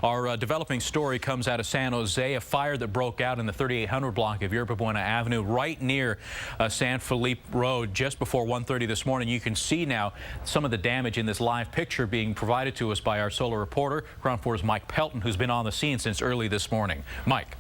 Our developing story comes out of San Jose, a fire that broke out in the 3800 block of Yerba Buena Avenue, right near San Felipe Road, just before 1:30 this morning. You can see now some of the damage in this live picture being provided to us by our solar reporter, KRON 4's Mike Pelton, who's been on the scene since early this morning. Mike.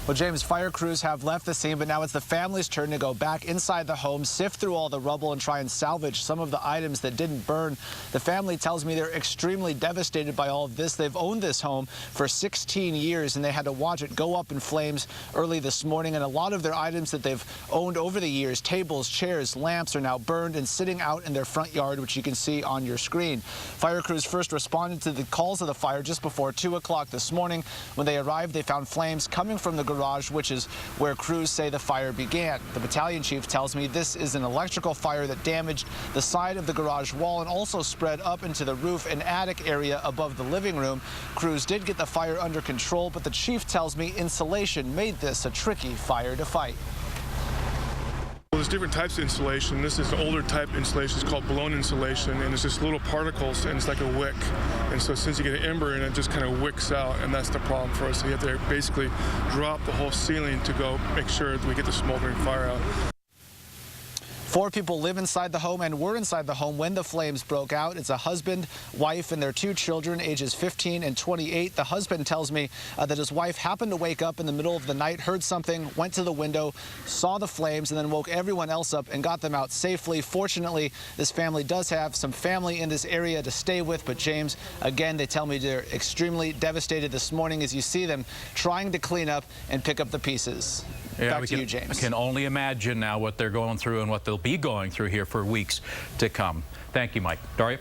Well, James, fire crews have left the scene, but now it's the family's turn to go back inside the home, sift through all the rubble, and try and salvage some of the items that didn't burn. The family tells me they're extremely devastated by all of this. They've owned this home for 16 years, and they had to watch it go up in flames early this morning. And a lot of their items that they've owned over the years, tables, chairs, lamps, are now burned and sitting out in their front yard, which you can see on your screen. Fire crews first responded to the calls of the fire just before 2 o'clock this morning. When they arrived, they found flames coming from the garage, which is where crews say the fire began. The battalion chief tells me this is an electrical fire that damaged the side of the garage wall and also spread up into the roof and attic area above the living room. Crews did get the fire under control, but the chief tells me insulation made this a tricky fire to fight. Well, there's different types of insulation. This is an older type of insulation. It's called blown insulation, and it's just little particles, and it's like a wick. And so since you get an ember in it, just kind of wicks out, and that's the problem for us. So you have to basically drop the whole ceiling to go make sure that we get the smoldering fire out. 4 people live inside the home and were inside the home when the flames broke out. It's a husband, wife, and their 2 children, ages 15 and 28. The husband tells me that his wife happened to wake up in the middle of the night, heard something, went to the window, saw the flames, and then woke everyone else up and got them out safely. Fortunately, this family does have some family in this area to stay with. But James, again, they tell me they're extremely devastated this morning as you see them trying to clean up and pick up the pieces. Yeah, Back to you, James. I can only imagine now what they're going through and what they'll be going through here for weeks to come. Thank you, Mike. Daria?